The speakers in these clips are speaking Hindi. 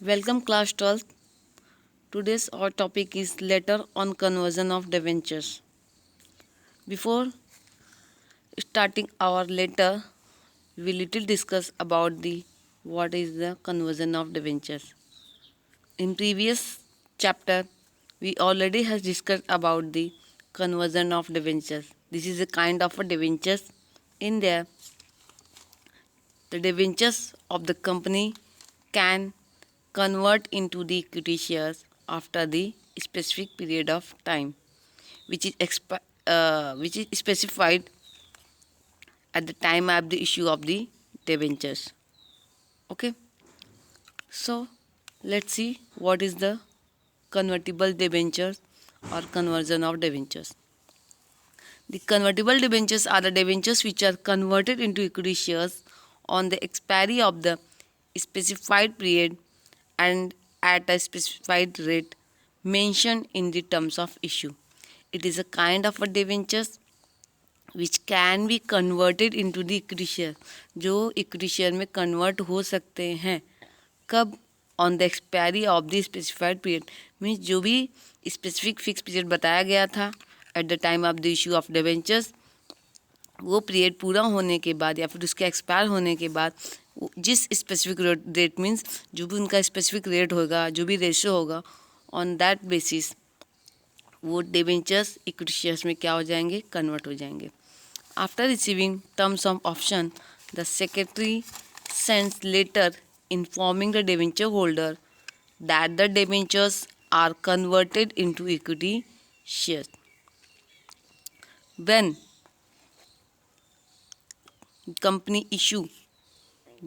Welcome class 12th. Today's our topic is letter on conversion of debentures. Before starting our letter, we little discuss about the what is the conversion of debentures. In previous chapter, we already has discussed about the conversion of debentures. This is a kind of a debentures. In there, the debentures of the company can convert into the equity shares after the specific period of time which is specified at the time of the issue of the debentures. Okay, so let's see what is the convertible debentures or conversion of debentures. The convertible debentures are the debentures which are converted into equity shares on the expiry of the specified period and at a specified rate mentioned in the terms of issue. It is a kind of a debentures which can be converted into the equity share, जो इक्विटी शेयर में कन्वर्ट हो सकते हैं कब on the expiry of the specified period means जो भी स्पेसिफिक फिक्स पीरियड बताया गया था at the time of the issue of debentures, वो पीरियड पूरा होने के बाद या फिर उसके एक्सपायर होने के बाद जिस स्पेसिफिक रेट मीन्स जो भी उनका स्पेसिफिक रेट होगा, जो भी रेशो होगा, ऑन दैट बेसिस वो डिबेंचर्स इक्विटी शेयर्स में क्या हो जाएंगे, कन्वर्ट हो जाएंगे. After receiving terms of option, the secretary sends letter informing the debenture holder that the debentures are converted into equity shares. When company issue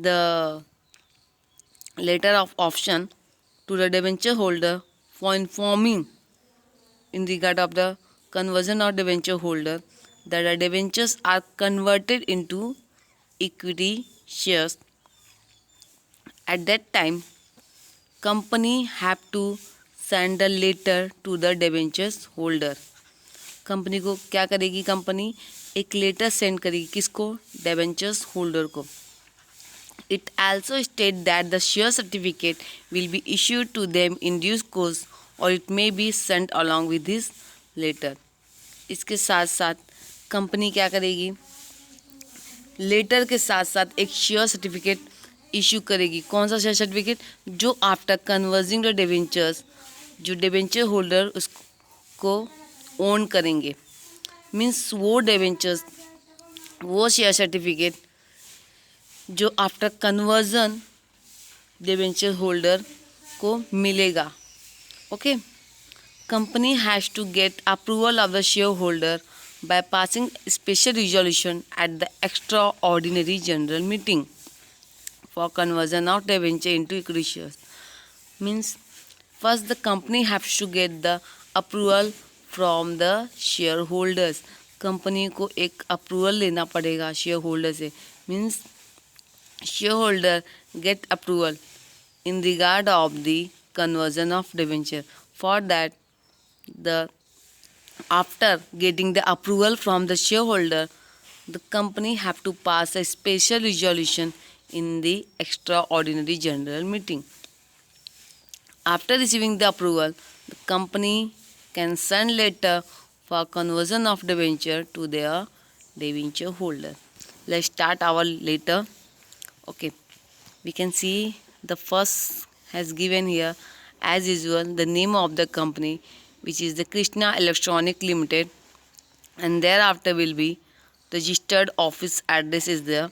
the letter of option to the debenture holder for informing in regard of the conversion of debenture holder that the debentures are converted into equity shares, at that time company have to send a letter to the debentures holder. Company को क्या करेगी, कंपनी एक लेटर सेंड करेगी किसको, डेबेंचर्स होल्डर को. It also state that the share certificate will be issued to them in due course और it may be sent along with this letter. इसके साथ साथ कंपनी क्या करेगी, लेटर के साथ साथ एक शेयर सर्टिफिकेट इशू करेगी. कौन सा शेयर सर्टिफिकेट, जो आफ्टर कन्वर्जिंग द डिबेंचर्स, जो डिबेंचर होल्डर उसको ओन करेंगे. मीन्स वो डिबेंचर्स, वो शेयर सर्टिफिकेट जो आफ्टर कन्वर्जन डिबेंचर होल्डर को मिलेगा. Okay, company has to get approval of the share holder by passing special resolution at the extraordinary general meeting for conversion of debenture into equity shares. Means first the company has to get the approval from the shareholders. Company को एक अप्रूवल लेना पड़ेगा शेयर होल्डर से. Means share holder get approval in regard of the conversion of debenture. For that, after getting the approval from the shareholder, the company have to pass a special resolution in the extraordinary general meeting. After receiving the approval, the company can send letter for conversion of debenture to their debenture holder. Let's start our letter. Okay, we can see the first has given here as usual the name of the company, which is the Krishna Electronic Limited, and thereafter will be registered office address is there.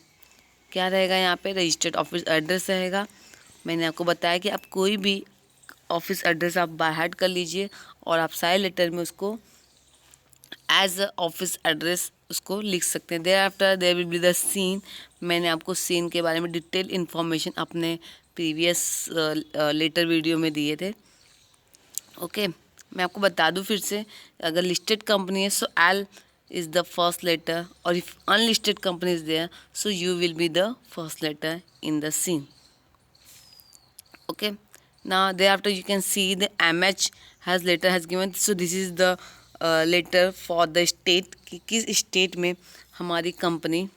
क्या रहेगा यहाँ पे, रजिस्टर्ड ऑफिस एड्रेस रहेगा. मैंने आपको बताया कि आप कोई भी ऑफिस एड्रेस आप बाय हार्ट कर लीजिए और आप सारे लेटर में उसको एज ऑफिस एड्रेस उसको लिख सकते हैं. Thereafter there will be the scene. मैंने आपको सीन के बारे में डिटेल इन्फॉर्मेशन अपने प्रीवियस लेटर वीडियो में दिए थे. ओके, मैं आपको बता दूं फिर से, अगर लिस्टेड कंपनी है so L is the first letter, और if unlisted company is there so U will be the first letter in the scene. Okay, now thereafter you can see the MH has letter has given. So this is the letter for the state कि किस स्टेट में हमारी कंपनी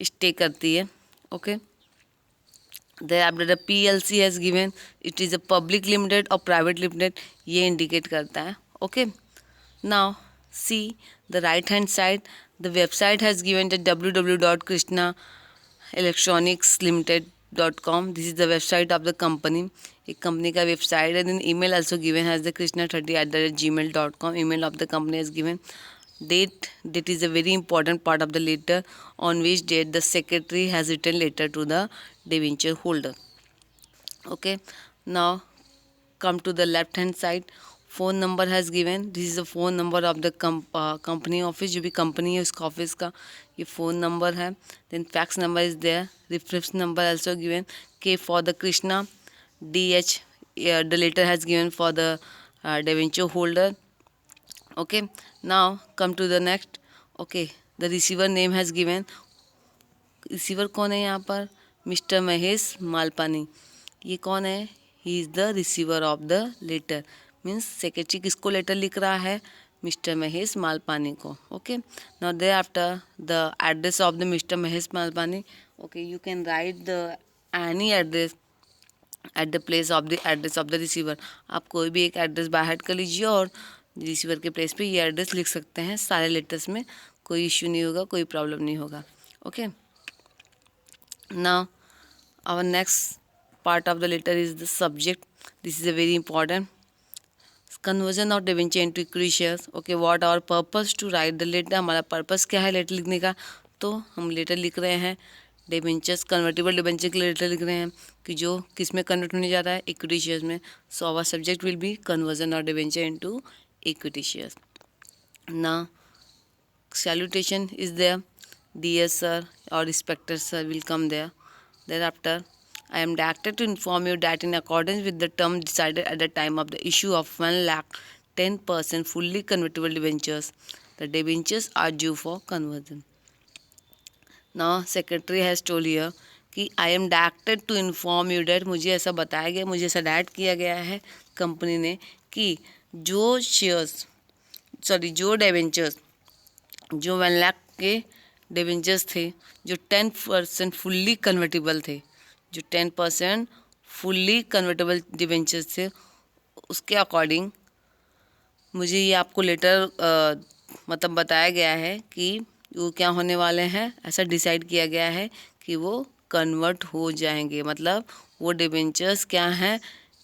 स्टे करती है. Okay, Thereafter the PLC has given it is a public limited or private limited, ये indicate करता है. Okay, now see the right hand side, the website has given the www.krishnaaelectronics.limited.com. This is the website of the company. एक company का website है. Then email also given as the krishna30@gmail.com. email of the company is given. Date, that is a very important part of the letter, on which date the secretary has written letter to the debenture holder. Okay, now come to the left hand side, phone number has given. This is the phone number of the company office, जो भी company है उसका office का ये phone number है. Then fax number is there, reference number also given. K for the Krishna, DH the letter has given for the debenture holder. Okay, now come to the next. Okay, the receiver name has given. Receiver कौन है यहाँ पर? मिस्टर महेश मालपानी. ये कौन है? He is the receiver of the letter. Means secretary किसको लेटर लिख रहा है? मिस्टर महेश मालपानी को. Okay, now thereafter the address of the mister Mahesh Malpani. Okay, you can write the any address at the place of the address of the receiver. आप कोई भी एक एड्रेस बाहर कर लीजिए और रिसीवर के प्लेस पे ये एड्रेस लिख सकते हैं. सारे लेटर्स में कोई इश्यू नहीं होगा, कोई प्रॉब्लम नहीं होगा. Okay, now our next part of the letter is the subject. This is a very important. Conversion of debenture into equity shares. Okay, what our purpose to write the letter? हमारा पर्पस क्या है लेटर लिखने का? तो हम लेटर लिख रहे हैं डिबेंचर्स, कन्वर्टेबल डिबेंचर के लिए लेटर लिख रहे हैं कि जो किस में कन्वर्ट होने जा रहा है? इक्विटी शेयर्स में. So our subject will be conversion of debenture into equity shares. Now salutation is there. Dear sir or respected sir will come there. Thereafter, I am directed to inform you that in accordance with the term decided at the time of the issue of 1,10% fully convertible debentures, the debentures are due for conversion. Now, secretary has told here कि I am directed to inform you that, मुझे ऐसा बताया गया, मुझे ऐसा डायरेक्ट किया गया है कंपनी ने कि जो डेबेंचर्स जो 1 लाख के डिबेंचर्स थे, जो 10% फुल्ली कन्वर्टेबल थे, जो 10% फुल्ली कन्वर्टेबल डिबेंचर्स थे, उसके अकॉर्डिंग मुझे ये आपको लेटर मतलब बताया गया है कि वो क्या होने वाले हैं. ऐसा डिसाइड किया गया है कि वो कन्वर्ट हो जाएंगे. मतलब वो डिबेंचर्स क्या हैं?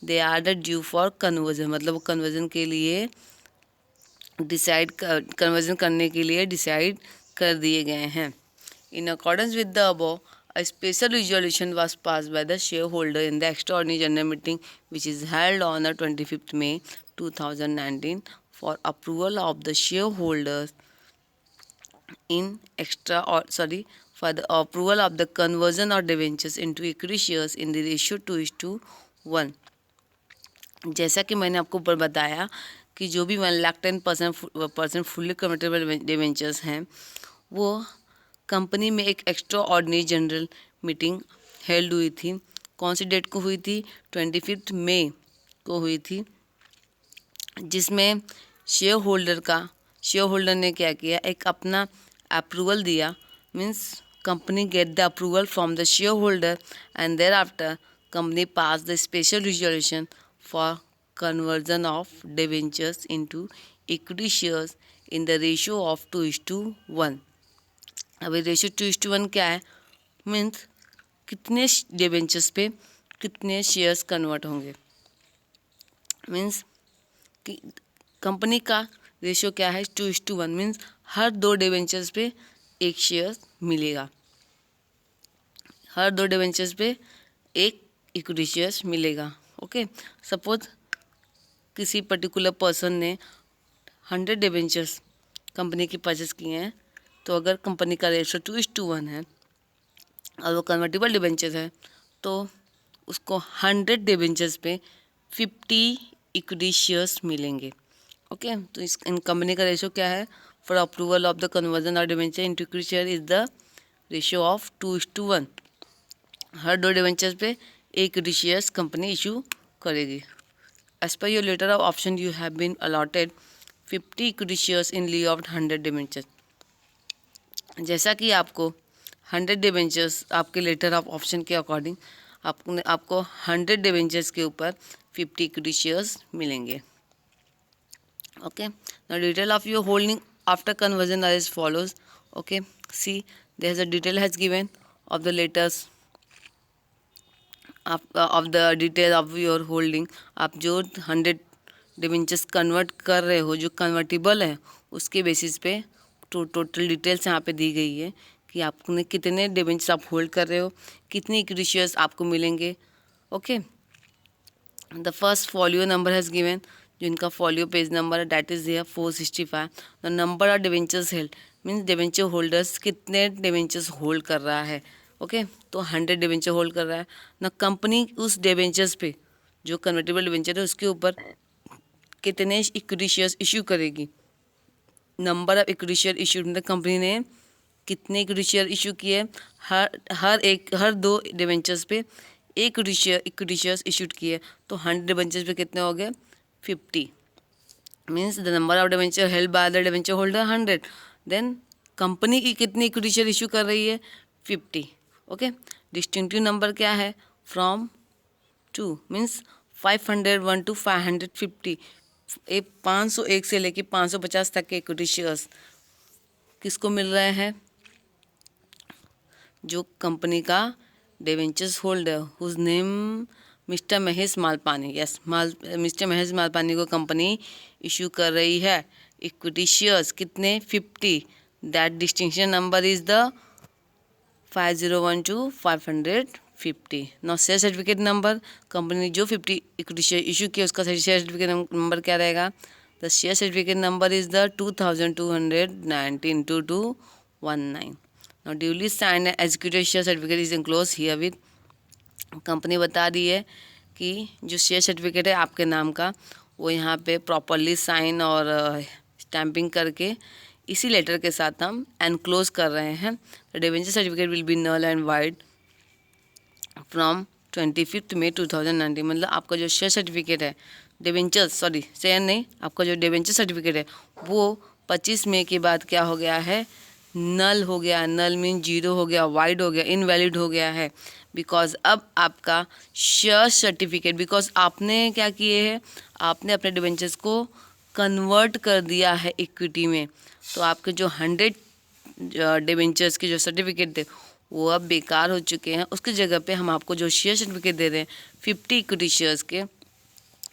They are the due for conversion. मतलब वो कन्वर्जन के लिए कन्वर्जन करने के लिए डिसाइड कर दिए गए हैं. In accordance with the above, a special resolution was passed by the shareholder in the extraordinary general meeting which is held on the 25th May 2019 for approval of the shareholders for the approval of the conversion of debentures into equity shares in the ratio 2:1. जैसा कि मैंने आपको ऊपर बताया कि जो भी 1,10% फुल्ली कन्वर्टेबल डिबेंचर्स हैं, वो कंपनी में एक extra ordinary general meeting held हुई थी. कौन सी डेट को हुई थी? 25 मई को हुई थी, जिसमें शेयर होल्डर ने क्या किया? एक अपना अप्रूवल दिया. Means company get the approval from the share holder and thereafter company pass the special resolution for conversion of debentures into equity shares in the ratio of 2:1. अभी रेशियो 2:1 क्या है? मीन्स कितने डिबेंचर्स पे कितने शेयर्स कन्वर्ट होंगे. मीन्स कि कंपनी का रेशियो क्या है? 2:1. मीन्स हर 2 डिबेंचर्स पे एक शेयर मिलेगा. हर 2 डिबेंचर्स पे एक इक्विटी शेयर्स मिलेगा. ओके, सपोज किसी पर्टिकुलर पर्सन ने 100 डिबेंचर्स कंपनी की परचेस किए हैं, तो अगर कंपनी का रेशो 2:1 है और वो कन्वर्टेबल डिबेंचर्स है, तो उसको 100 डिबेंचर्स पे 50 इक्विटी शेयर्स मिलेंगे. ओके, तो इन कंपनी का रेशो क्या है? For approval of the conversion of debenture into equity share is the ratio of 2:1. Her 2 debentures पे एक इक्विटी शेयर्स कंपनी इशू करेगी. As per your letter of option, you have been allotted 50 equity shares in lieu of 100 debentures. जैसा कि आपको 100 डिबेंचर्स आपके लेटर ऑफ ऑप्शन के अकॉर्डिंग आपको 100 डिवेंचर्स के ऊपर 50 इक्विटी शेयर्स मिलेंगे. Okay, now detail of your holding after conversion are as follows. Okay, see, there's a detail has given of the letters of the detail of your holding. आप जो 100 डिवेंचर्स कन्वर्ट कर रहे हो, जो कन्वर्टिबल है, उसके बेसिस पे टोटल डिटेल्स यहाँ पे दी गई है कि आपने कितने डिवेंचर्स आप होल्ड कर रहे हो, कितनी इक्विटी शेयर्स आपको मिलेंगे. Okay, the first folio number has given, जो इनका फॉलियो पेज नंबर है, that is 465. The number of debentures held means debenture holders कितने डिवेंचर्स होल्ड कर रहा है. ओके, तो 100 डिवेंचर होल्ड कर रहा है ना. कंपनी उस डिवेंचर्स पे, जो कन्वर्टेबल डिवेंचर है, उसके ऊपर कितने इक्विटी शेयर्स इशू करेगी. Number of equity share issued, मतलब कंपनी ने कितने इक्विटी शेयर इशू किए. हर 2 डिवेंचर्स पे एक इक्विटी शेयर्स इशूड किए, तो 100 डिवेंचर्स पे कितने हो गए 50. Means the number of debenture held by the debenture holder 100. Then company की कितनी इक्विटी शेयर इशू कर रही है 50. ओके, डिस्टिंक्टिव नंबर क्या है फ्रॉम 2 मीन्स 501 to 550. 501 से लेके 550 तक के इक्विटी शेयर्स किसको मिल रहे हैं, जो कंपनी का debentures holder whose name mister Mahesh Malpani. Yes, mister Mahesh Malpani को कंपनी इशू कर रही है इक्विटी शेयर्स कितने 50. That distinction number is the 501 to 550. Now share certificate number, company जो 50 इक्विटी शेयर इशू किया उसका शेयर सर्टिफिकेट नंबर क्या रहेगा. The share certificate number is the 22192219. Now duly signed executive share certificate is enclose here with. Company बता दी है कि जो शेयर सर्टिफिकेट है आपके नाम का, वो यहाँ पे प्रॉपरली साइन और स्टैंपिंग करके इसी लेटर के साथ हम एनक्लोज कर रहे हैं. Debenture certificate will be null and void from 25 May 2019. मतलब आपका जो शेयर सर्टिफिकेट है शेयर नहीं, आपका जो डिवेंचर सर्टिफिकेट है वो 25 मई के बाद क्या हो गया है, नल हो गया. नल मीन जीरो हो गया, वाइड हो गया, इनवैलिड हो गया है. बिकॉज अब आपका शेयर सर्टिफिकेट, बिकॉज आपने क्या किए हैं, आपने अपने डिवेंचर्स को कन्वर्ट कर दिया है इक्विटी में, तो आपके जो 100 डिवेंचर्स के जो सर्टिफिकेट थे वो अब बेकार हो चुके हैं. उसकी जगह पे हम आपको जो शेयर सर्टिफिकेट दे रहे हैं 50 इक्विटी शेयर्स के,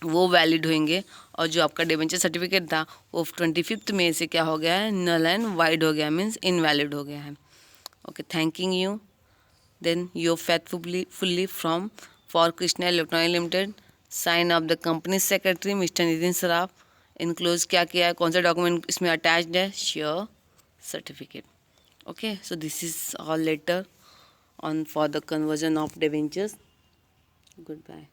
वो वैलिड होंगे. और जो आपका डिवेंचर सर्टिफिकेट था वो 25 मई से क्या हो गया है, नल एंड वाइड हो गया, मीन्स इनवैलिड हो गया है. Okay, thanking you. Then yours faithfully from for Krishna electronic limited. Sign of the company secretary mister Nitin Saraf. Enclose क्या किया है, कौन सा डॉक्यूमेंट इसमें अटैच्ड है, share certificate. Okay, so this is all letter on for the conversion of debentures. Goodbye.